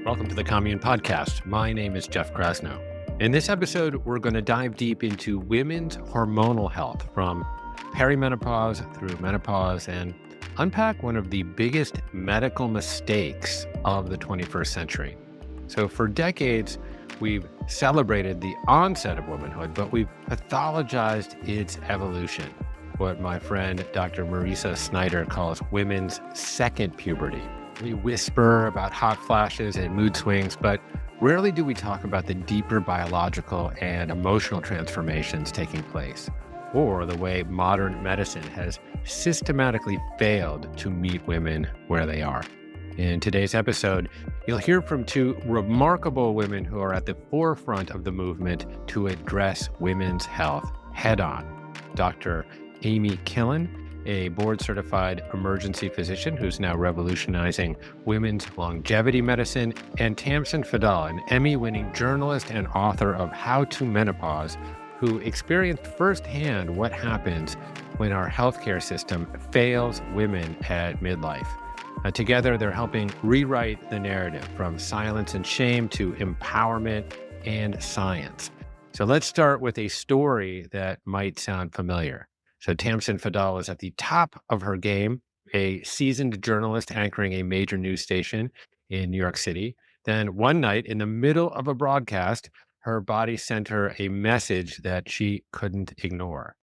Welcome to the Commune podcast. My name is Jeff Krasno. In this episode, we're going to dive deep into women's hormonal health from perimenopause through menopause and unpack one of the biggest medical mistakes of the 21st century. So for decades, we've celebrated the onset of womanhood, but we've pathologized its evolution, what my friend Dr. Marisa Snyder calls women's second puberty. We whisper about hot flashes and mood swings, but rarely do we talk about the deeper biological and emotional transformations taking place, or the way modern medicine has systematically failed to meet women where they are. In today's episode, you'll hear from two remarkable women who are at the forefront of the movement to address women's health head-on. Dr. Amy Killen, a board-certified emergency physician who's now revolutionizing women's longevity medicine, and Tamsen Fadal, an Emmy-winning journalist and author of How to Menopause, who experienced firsthand what happens when our healthcare system fails women at midlife. Together, they're helping rewrite the narrative from silence and shame to empowerment and science. So let's start with a story that might sound familiar. So Tamsen Fadal is at the top of her game, a seasoned journalist anchoring a major news station in New York City. Then one night in the middle of a broadcast, her body sent her a message that she couldn't ignore.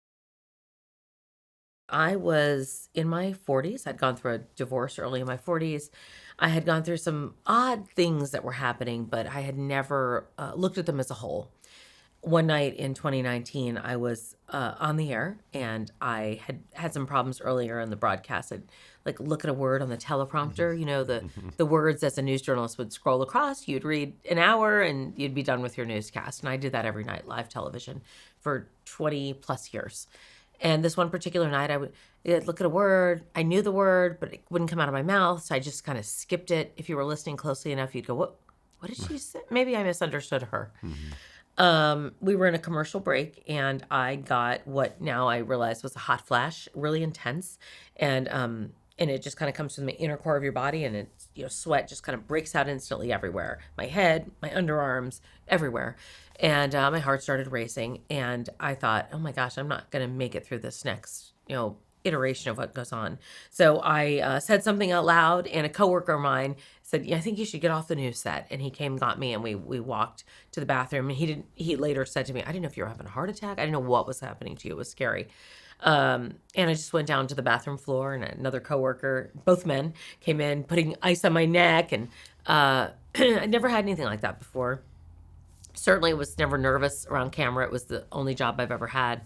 I was in my 40s. I'd gone through a divorce early in my 40s. I had gone through some odd things that were happening, but I had never looked at them as a whole. One night in 2019, I was on the air and I had some problems earlier in the broadcast. I'd like look at a word on the teleprompter, the words as a news journalist would scroll across. You'd read an hour and you'd be done with your newscast. And I did that every night, live television for 20 plus years. And this one particular night, I'd look at a word. I knew the word, but it wouldn't come out of my mouth. So I just kind of skipped it. If you were listening closely enough, you'd go, what did she say? Maybe I misunderstood her. We were in a commercial break and I got what now I realize was a hot flash, really intense. And it just kind of comes from the inner core of your body and it's, sweat just kind of breaks out instantly everywhere. My head, my underarms, everywhere. And my heart started racing and I thought, oh my gosh, I'm not going to make it through this next, iteration of what goes on. So I said something out loud and a coworker of mine said, yeah, I think you should get off the news set. And he came and got me and we walked to the bathroom and he later said to me, I didn't know if you were having a heart attack. I didn't know what was happening to you. It was scary. And I just went down to the bathroom floor and another coworker, both men, came in putting ice on my neck. And I'd never had anything like that before. Certainly was never nervous around camera. It was the only job I've ever had.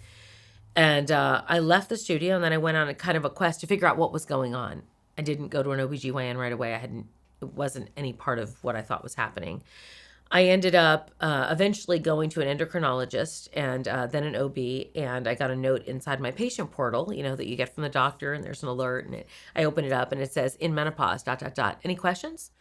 And I left the studio and then I went on a kind of a quest to figure out what was going on. I didn't go to an OBGYN right away. It wasn't any part of what I thought was happening. I ended up eventually going to an endocrinologist and then an OB, and I got a note inside my patient portal, that you get from the doctor, and there's an alert, and I open it up, and it says, in menopause, ... Any questions?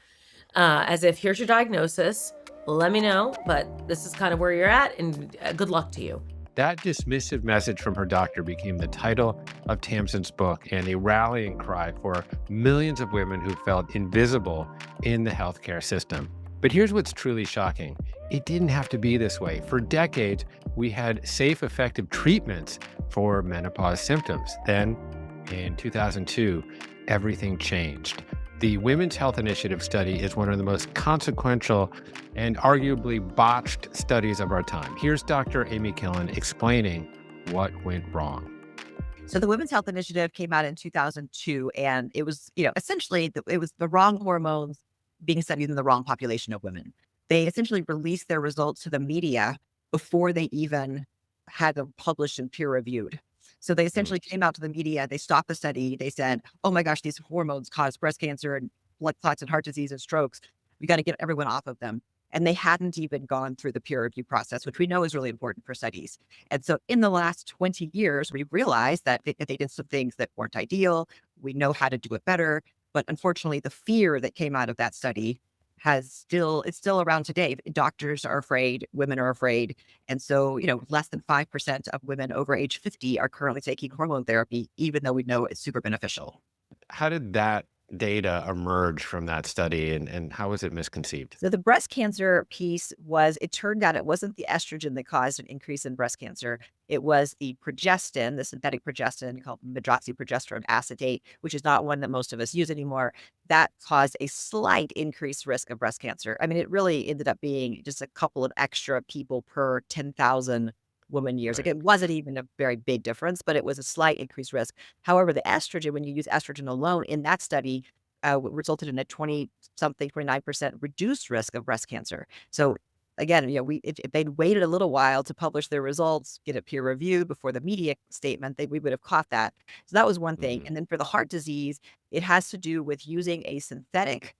As if, here's your diagnosis, let me know, but this is kind of where you're at, and good luck to you. That dismissive message from her doctor became the title of Tamsen's book and a rallying cry for millions of women who felt invisible in the healthcare system. But here's what's truly shocking. It didn't have to be this way. For decades, we had safe, effective treatments for menopause symptoms. Then, in 2002, everything changed. The Women's Health Initiative study is one of the most consequential and arguably botched studies of our time. Here's Dr. Amy Killen explaining what went wrong. So the Women's Health Initiative came out in 2002, and it was, essentially it was the wrong hormones being studied in the wrong population of women. They essentially released their results to the media before they even had them published and peer reviewed. So they essentially came out to the media, they stopped the study, they said, oh my gosh, these hormones cause breast cancer and blood clots and heart disease and strokes. We got to get everyone off of them. And they hadn't even gone through the peer review process, which we know is really important for studies. And so in the last 20 years, we realized that they did some things that weren't ideal. We know how to do it better. But unfortunately, the fear that came out of that study it's still around today. Doctors are afraid, women are afraid. And so, less than 5% of women over age 50 are currently taking hormone therapy, even though we know it's super beneficial. How did that data emerged from that study, and how was it misconceived? So the breast cancer piece was, it turned out it wasn't the estrogen that caused an increase in breast cancer. It was the progestin, the synthetic progestin called medroxyprogesterone acetate, which is not one that most of us use anymore. That caused a slight increased risk of breast cancer. I mean, it really ended up being just a couple of extra people per 10,000 woman years. Like Right. it wasn't even a very big difference, but it was a slight increased risk. However, the estrogen, when you use estrogen alone in that study, resulted in a 20 something, 29% reduced risk of breast cancer. So again, if they'd waited a little while to publish their results, get it peer reviewed before the media statement, we would have caught that. So that was one thing. Hmm. And then for the heart disease, it has to do with using a synthetic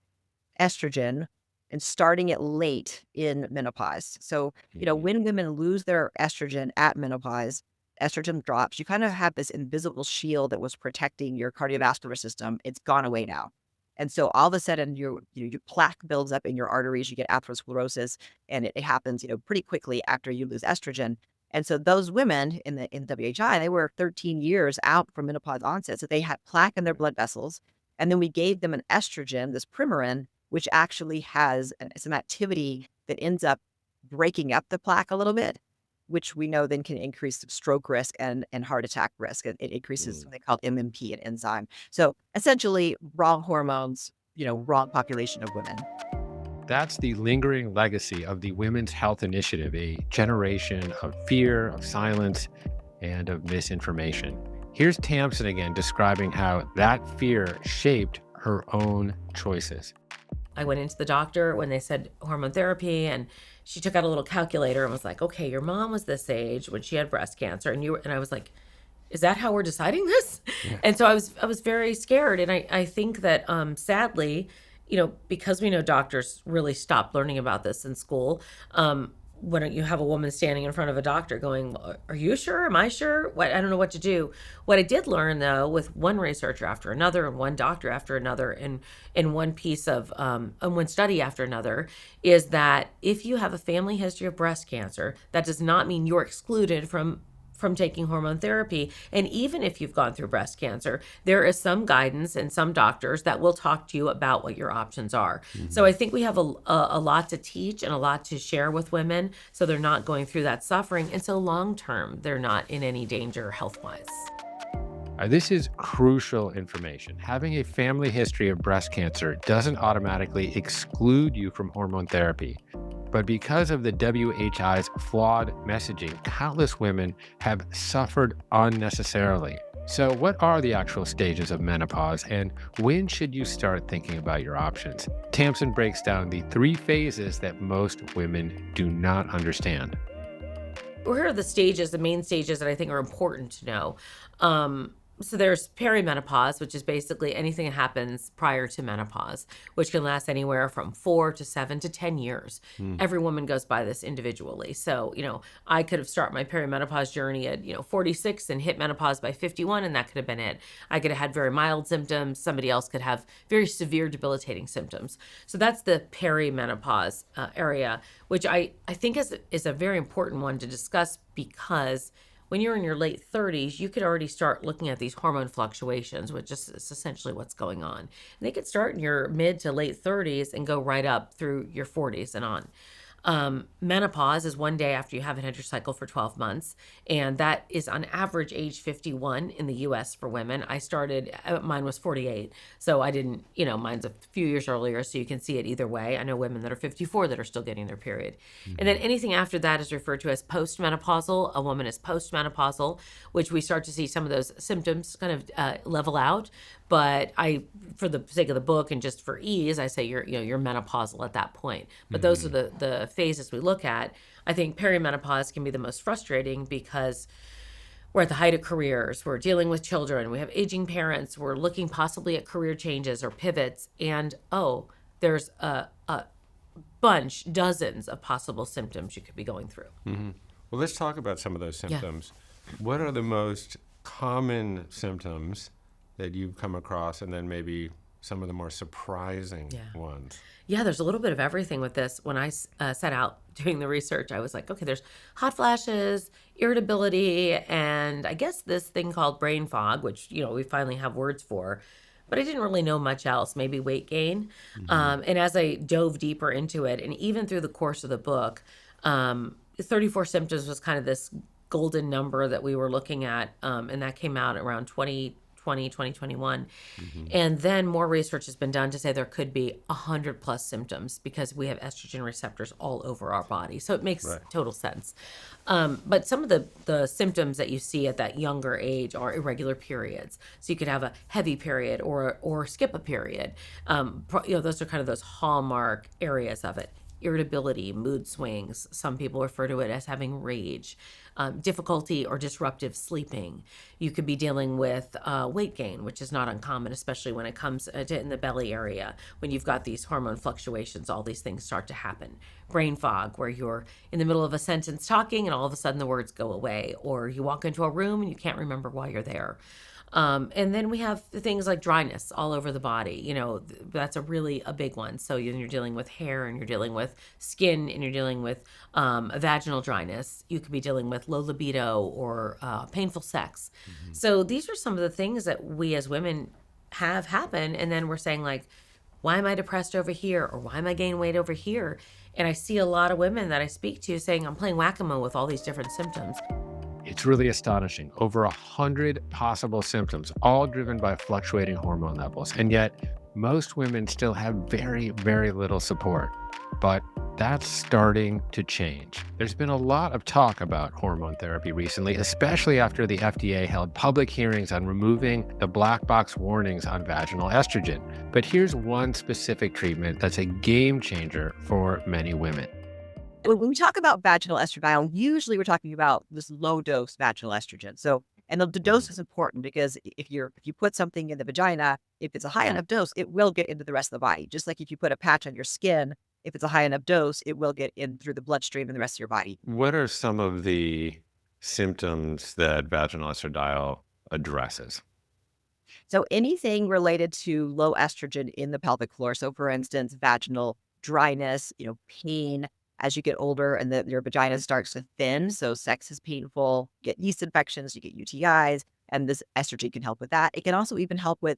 estrogen and starting it late in menopause. So, Hmm. when women lose their estrogen at menopause, estrogen drops, you kind of have this invisible shield that was protecting your cardiovascular system. It's gone away now. And so all of a sudden your plaque builds up in your arteries, you get atherosclerosis, and it happens, pretty quickly after you lose estrogen. And so those women in WHI, they were 13 years out from menopause onset. So they had plaque in their blood vessels. And then we gave them an estrogen, this Premarin, which actually has some activity that ends up breaking up the plaque a little bit, which we know then can increase stroke risk and heart attack risk. It increases Mm. something called MMP, an enzyme. So essentially, wrong hormones, wrong population of women. That's the lingering legacy of the Women's Health Initiative, a generation of fear, of silence, and of misinformation. Here's Tamsen again describing how that fear shaped her own choices. I went into the doctor when they said hormone therapy, and she took out a little calculator and was like, "Okay, your mom was this age when she had breast cancer, and you were," and I was like, "Is that how we're deciding this?" Yeah. And so I was very scared, and I think that sadly, because we know doctors really stopped learning about this in school. When you have a woman standing in front of a doctor going, "Are you sure? Am I sure? What, I don't know what to do." What I did learn though, with one researcher after another and one doctor after another, and one piece of and one study after another, is that if you have a family history of breast cancer, that does not mean you're excluded from taking hormone therapy. And even if you've gone through breast cancer, there is some guidance and some doctors that will talk to you about what your options are. So Mhm. I think we have a lot to teach and a lot to share with women, so they're not going through that suffering. And so long term, they're not in any danger health wise. This is crucial information. Having a family history of breast cancer doesn't automatically exclude you from hormone therapy. But because of the WHI's flawed messaging, countless women have suffered unnecessarily. So, what are the actual stages of menopause, and when should you start thinking about your options? Tamsen breaks down the three phases that most women do not understand. Well, here are the stages, the main stages that I think are important to know. So there's perimenopause, which is basically anything that happens prior to menopause, which can last anywhere from 4 to 7 to 10 years. Hmm. Every woman goes by this individually. So, I could have started my perimenopause journey at, 46 and hit menopause by 51, and that could have been it. I could have had very mild symptoms. Somebody else could have very severe debilitating symptoms. So that's the perimenopause area, which I think is a very important one to discuss, because when you're in your late 30s, you could already start looking at these hormone fluctuations, which is essentially what's going on. And they could start in your mid to late 30s and go right up through your 40s and on. Menopause is one day after you haven't had your cycle for 12 months. And that is on average age 51 in the US for women. I started, mine was 48. So I didn't, mine's a few years earlier. So you can see it either way. I know women that are 54 that are still getting their period. And then Mhm. anything after that is referred to as postmenopausal. A woman is postmenopausal, which we start to see some of those symptoms kind of level out. But for the sake of the book and just for ease, I say you're menopausal at that point. But those are Mhm. the phases we look at. I think perimenopause can be the most frustrating because we're at the height of careers, we're dealing with children, we have aging parents, we're looking possibly at career changes or pivots, and there's a bunch, dozens of possible symptoms you could be going through. Mhm. Well, let's talk about some of those Yeah. symptoms. What are the most common symptoms that you've come across, and then maybe some of the more surprising Yeah. ones? Yeah, there's a little bit of everything with this. When I set out doing the research, I was like, okay, there's hot flashes, irritability, and I guess this thing called brain fog, which, we finally have words for. but I didn't really know much else, maybe weight gain. Hmm. And as I dove deeper into it, and even through the course of the book, 34 symptoms was kind of this golden number that we were looking at. And that came out around 2020, 2021. Hmm. And then more research has been done to say there could be 100 plus symptoms because we have estrogen receptors all over our body. So it makes Right. total sense. But some of the symptoms that you see at that younger age are irregular periods. So you could have a heavy period or skip a period. Those are kind of those hallmark areas of it. Irritability, mood swings. Some people refer to it as having rage, difficulty or disruptive sleeping. You could be dealing with weight gain, which is not uncommon, especially when it comes to in the belly area. When you've got these hormone fluctuations, all these things start to happen. Brain fog, where you're in the middle of a sentence talking and all of a sudden the words go away, or you walk into a room and you can't remember why you're there. And then we have things like dryness all over the body. That's a big one. So you're dealing with hair, and you're dealing with skin, and you're dealing with vaginal dryness. You could be dealing with low libido or painful sex. Hmm. So these are some of the things that we as women have happen. And then we're saying, like, why am I depressed over here? Or why am I gaining weight over here? And I see a lot of women that I speak to saying, I'm playing whack-a-mole with all these different symptoms. It's really astonishing. Over 100 possible symptoms, all driven by fluctuating hormone levels. And yet, most women still have very, very little support. But that's starting to change. There's been a lot of talk about hormone therapy recently, especially after the FDA held public hearings on removing the black box warnings on vaginal estrogen. But here's one specific treatment that's a game changer for many women. When we talk about vaginal estradiol, usually we're talking about this low dose vaginal estrogen. So, and the dose is important because if you put something in the vagina, if it's a high enough dose, it will get into the rest of the body. Just like if you put a patch on your skin, if it's a high enough dose, it will get in through the bloodstream and the rest of your body. What are some of the symptoms that vaginal estradiol addresses? So anything related to low estrogen in the pelvic floor. So for instance, vaginal dryness, pain as you get older and your vagina starts to thin. So sex is painful, get yeast infections, you get UTIs, and this estrogen can help with that. It can also even help with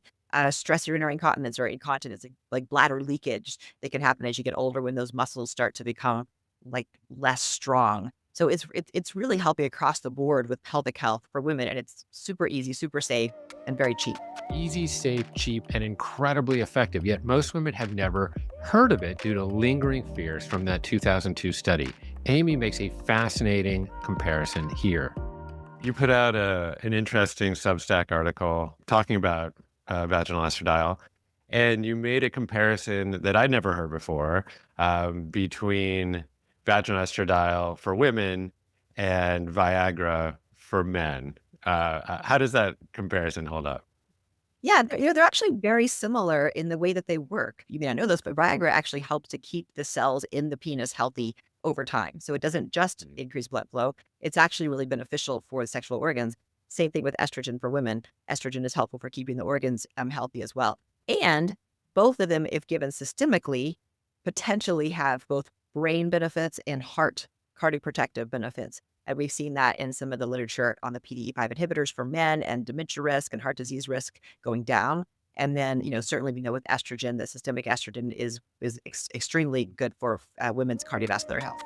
stress urinary incontinence or incontinence, like bladder leakage that can happen as you get older when those muscles start to become like less strong. So it's really helping across the board with pelvic health for women, and it's super easy, super safe, and very cheap. Easy, safe, cheap, and incredibly effective. Yet most women have never heard of it due to lingering fears from that 2002 study. Amy makes a fascinating comparison here. You put out an interesting Substack article talking about vaginal estradiol, and you made a comparison that I'd never heard before between vaginal estradiol for women and Viagra for men. How does that comparison hold up? Yeah, they're actually very similar in the way that they work. You may not know this, but Viagra actually helps to keep the cells in the penis healthy over time. So it doesn't just increase blood flow, it's actually really beneficial for the sexual organs. Same thing with estrogen for women. Estrogen is helpful for keeping the organs healthy as well. And both of them, if given systemically, potentially have both brain benefits and heart cardioprotective benefits. And we've seen that in some of the literature on the PDE5 inhibitors for men and dementia risk and heart disease risk going down. And then, certainly we know with estrogen, the systemic estrogen is extremely good for women's cardiovascular health.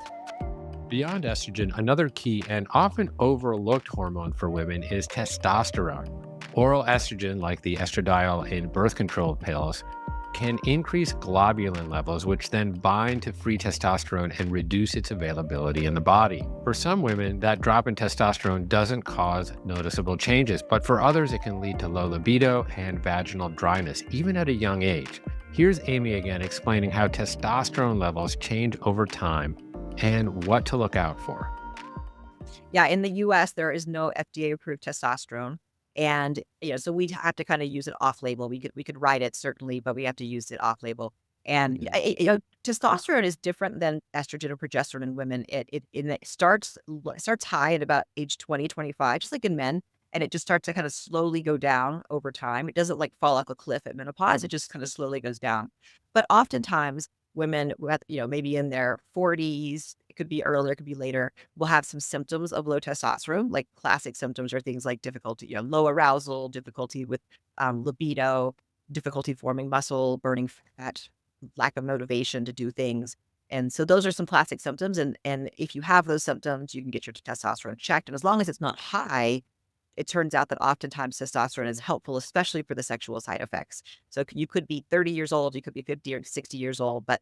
Beyond estrogen, another key and often overlooked hormone for women is testosterone. Oral estrogen, like the estradiol in birth control pills, can increase globulin levels, which then bind to free testosterone and reduce its availability in the body. For some women, that drop in testosterone doesn't cause noticeable changes, but for others, it can lead to low libido and vaginal dryness, even at a young age. Here's Amy again explaining how testosterone levels change over time and what to look out for. Yeah, in the US, there is no FDA approved testosterone. And so we have to kind of use it off label. We could write it certainly, but we have to use it off label. And testosterone is different than estrogen or progesterone in women. It starts high at about age 20, 25, just like in men, and it just starts to kind of slowly go down over time. It doesn't like fall off a cliff at menopause. It just kind of slowly goes down. But oftentimes women with, maybe in their 40s, it could be earlier, it could be later, will have some symptoms of low testosterone. Like classic symptoms are things like difficulty, low arousal, difficulty with libido, difficulty forming muscle, burning fat, lack of motivation to do things. And so those are some classic symptoms. And if you have those symptoms, you can get your testosterone checked. And as long as it's not high, it turns out that oftentimes testosterone is helpful, especially for the sexual side effects. So you could be 30 years old, you could be 50 or 60 years old, but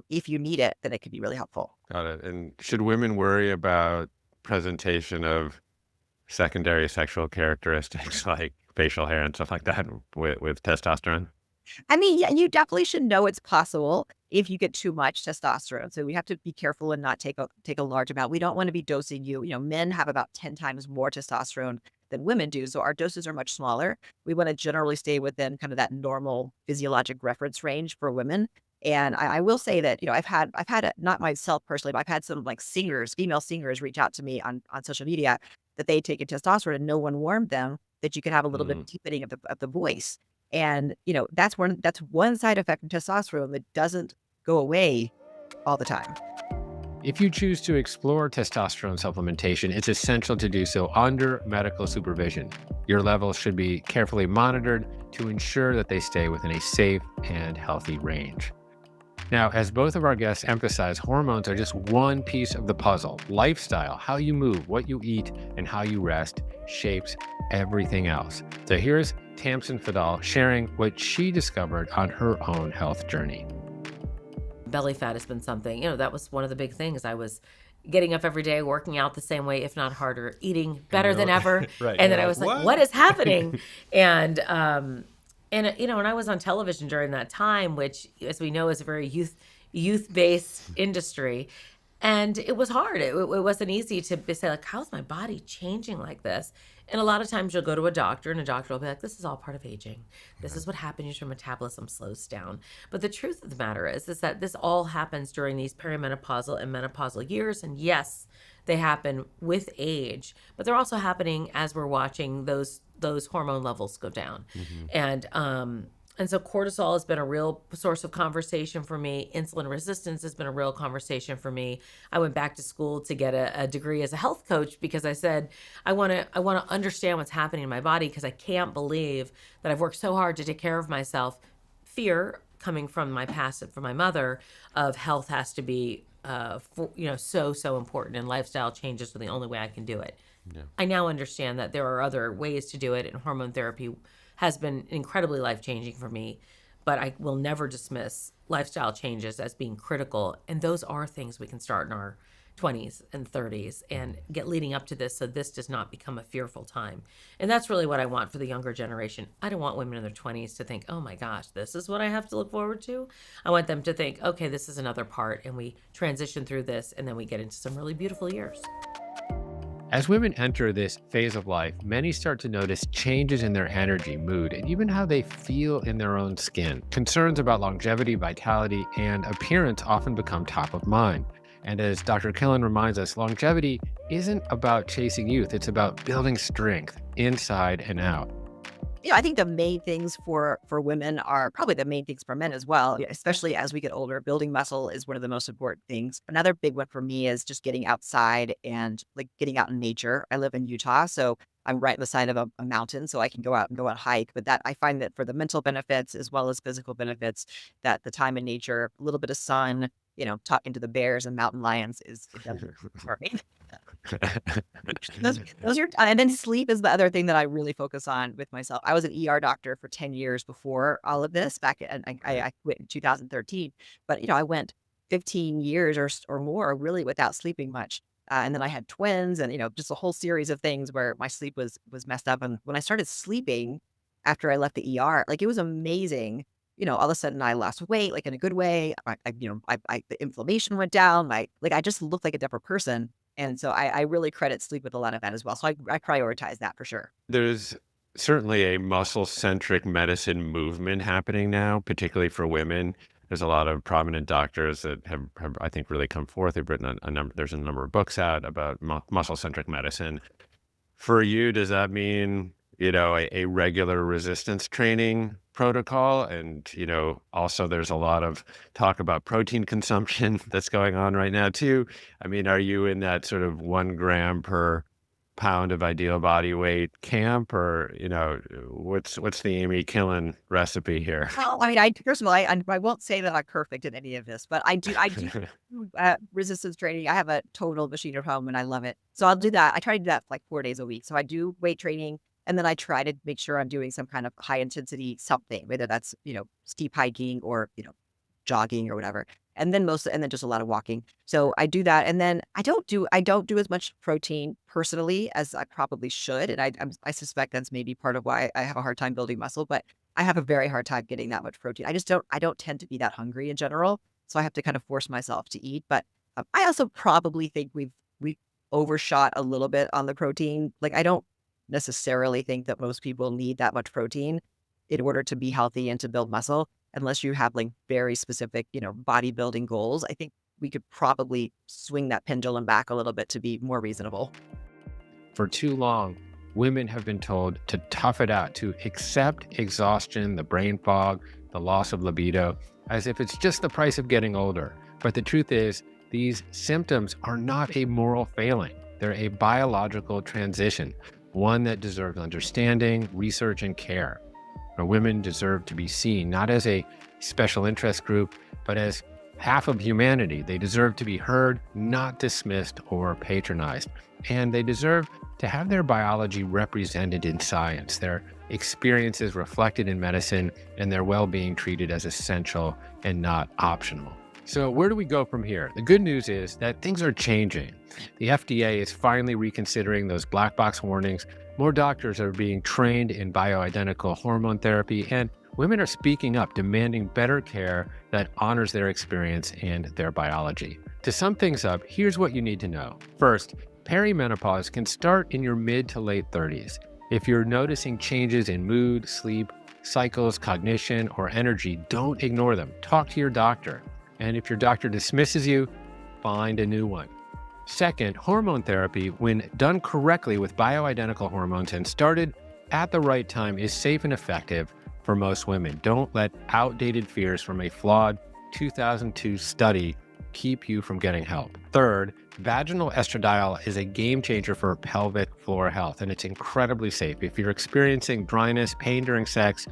if you need it, then it can be really helpful. Got it. And should women worry about presentation of secondary sexual characteristics like facial hair and stuff like that with testosterone? I mean, yeah, you definitely should know it's possible if you get too much testosterone. So we have to be careful and not take a large amount. We don't want to be dosing you. Men have about 10 times more testosterone than women do. So our doses are much smaller. We want to generally stay within kind of that normal physiologic reference range for women. And I will say that, I've had it, not myself personally, but I've had some like singers, female singers reach out to me on social media that they take a testosterone and no one warned them that you could have a little bit of deepening of the voice. And, that's one side effect of testosterone that doesn't go away all the time. If you choose to explore testosterone supplementation, it's essential to do so under medical supervision. Your levels should be carefully monitored to ensure that they stay within a safe and healthy range. Now, as both of our guests emphasize, hormones are just one piece of the puzzle. Lifestyle, how you move, what you eat, and how you rest shapes everything else. So here's Tamsen Fadal sharing what she discovered on her own health journey. Belly fat has been something, that was one of the big things. I was getting up every day, working out the same way, if not harder, eating better than ever. Right. And then I was like, what is happening? And I was on television during that time, which, as we know, is a very youth-based industry. And it was hard. It wasn't easy to say, like, how's my body changing like this? And a lot of times you'll go to a doctor and a doctor will be like, this is all part of aging. This is what happens. Your metabolism slows down. But the truth of the matter is that this all happens during these perimenopausal and menopausal years. And yes, they happen with age, but they're also happening as we're watching those hormone levels go down. And so cortisol has been a real source of conversation for me. Insulin resistance has been a real conversation for me. I went back to school to get a degree as a health coach because I said, I want to understand what's happening in my body because I can't believe that I've worked so hard to take care of myself. Fear coming from my past and from my mother of health has to be, so important, and lifestyle changes are the only way I can do it. Yeah. I now understand that there are other ways to do it, and hormone therapy has been incredibly life-changing for me, but I will never dismiss lifestyle changes as being critical. And those are things we can start in our 20s and 30s and get leading up to this so this does not become a fearful time. And that's really what I want for the younger generation. I don't want women in their 20s to think, oh my gosh, this is what I have to look forward to. I want them to think, okay, this is another part, and we transition through this, and then we get into some really beautiful years. As women enter this phase of life, many start to notice changes in their energy, mood, and even how they feel in their own skin. Concerns about longevity, vitality, and appearance often become top of mind. And as Dr. Killen reminds us, longevity isn't about chasing youth, it's about building strength inside and out. I think the main things for women are probably the main things for men as well, especially as we get older. Building muscle is one of the most important things. Another big one for me is just getting outside and like getting out in nature. I live in Utah, so I'm right on the side of a mountain, so I can go out and go on a hike. But that I find that for the mental benefits as well as physical benefits, that the time in nature, a little bit of sun, talking to the bears and mountain lions is for me. those are, and then sleep is the other thing that I really focus on with myself. I was an ER doctor for 10 years before all of this and I quit in 2013, but I went 15 years or more really without sleeping much. And then I had twins and, just a whole series of things where my sleep was messed up. And when I started sleeping after I left the ER, like it was amazing. All of a sudden I lost weight, like in a good way. The inflammation went down. I just looked like a different person. And so I really credit sleep with a lot of that as well. So I prioritize that for sure. There's certainly a muscle-centric medicine movement happening now, particularly for women. There's a lot of prominent doctors that have I think, really come forth. They've written a number. There's a number of books out about muscle-centric medicine. For you, does that mean, a regular resistance training protocol? And, also there's a lot of talk about protein consumption that's going on right now too. I mean, are you in that sort of 1 gram per pound of ideal body weight camp, or what's the Amy Killen recipe here? Well, I mean, first of all, I won't say that I'm perfect in any of this, but I do resistance training. I have a total machine at home and I love it. So I'll do that. I try to do that like 4 days a week. So I do weight training and then I try to make sure I'm doing some kind of high intensity something, whether that's, steep hiking or, jogging or whatever. And then just a lot of walking. So I do that. And then I don't do as much protein personally as I probably should. And I suspect that's maybe part of why I have a hard time building muscle, but I have a very hard time getting that much protein. I don't tend to be that hungry in general. So I have to kind of force myself to eat. But I also probably think we overshot a little bit on the protein. Like I don't necessarily think that most people need that much protein in order to be healthy and to build muscle, unless you have like very specific, bodybuilding goals. I think we could probably swing that pendulum back a little bit to be more reasonable. For too long, women have been told to tough it out, to accept exhaustion, the brain fog, the loss of libido, as if it's just the price of getting older. But the truth is, these symptoms are not a moral failing. They're a biological transition, one that deserves understanding, research, and care. Our women deserve to be seen not as a special interest group, but as half of humanity. They deserve to be heard, not dismissed or patronized. And they deserve to have their biology represented in science, their experiences reflected in medicine, and their well-being treated as essential and not optional. So where do we go from here? The good news is that things are changing. The FDA is finally reconsidering those black box warnings. More doctors are being trained in bioidentical hormone therapy, and women are speaking up, demanding better care that honors their experience and their biology. To sum things up, here's what you need to know. First, perimenopause can start in your mid to late 30s. If you're noticing changes in mood, sleep, cycles, cognition, or energy, don't ignore them. Talk to your doctor. And if your doctor dismisses you, find a new one. Second, hormone therapy, when done correctly with bioidentical hormones and started at the right time, is safe and effective for most women. Don't let outdated fears from a flawed 2002 study keep you from getting help. Third, vaginal estradiol is a game changer for pelvic floor health, and it's incredibly safe. If you're experiencing dryness, pain during sex,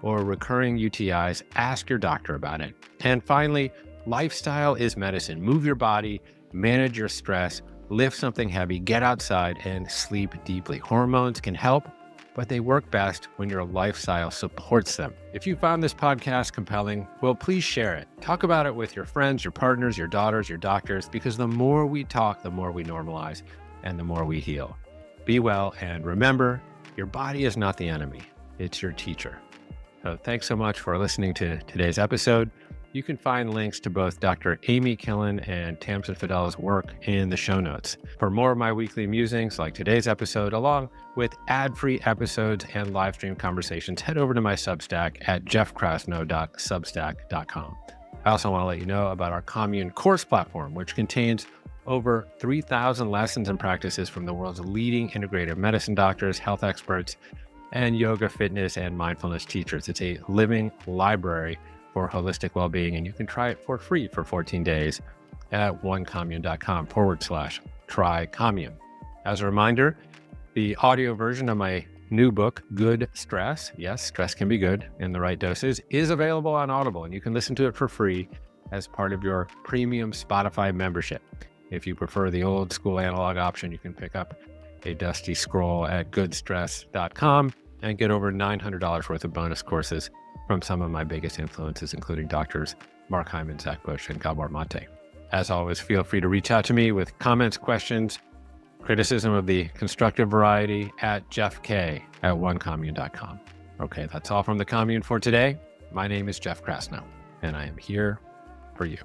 or recurring UTIs, ask your doctor about it. And finally, lifestyle is medicine. Move your body, manage your stress, lift something heavy, get outside, and sleep deeply. Hormones can help, but they work best when your lifestyle supports them. If you found this podcast compelling, well, please share it. Talk about it with your friends, your partners, your daughters, your doctors, because the more we talk, the more we normalize, and the more we heal. Be well, and remember, your body is not the enemy. It's your teacher. So thanks so much for listening to today's episode. You can find links to both Dr. Amy Killen and Tamsen Fadal's work in the show notes. For more of my weekly musings like today's episode, along with ad-free episodes and live stream conversations, head over to my Substack at jeffkrasno.substack.com. I also want to let you know about our Commune course platform, which contains over 3,000 lessons and practices from the world's leading integrative medicine doctors, health experts, and yoga, fitness, and mindfulness teachers. It's a living library for holistic well-being, and you can try it for free for 14 days at onecommune.com/try Commune. As a reminder, the audio version of my new book, Good Stress, yes, stress can be good in the right doses, is available on Audible, and you can listen to it for free as part of your premium Spotify membership. If you prefer the old school analog option, you can pick up a dusty scroll at goodstress.com and get over $900 worth of bonus courses from some of my biggest influences, including doctors Mark Hyman, Zach Bush, and Gabor Mate. As always, feel free to reach out to me with comments, questions, criticism of the constructive variety at jeffk@onecommune.com. Okay, that's all from the Commune for today. My name is Jeff Krasno, and I am here for you.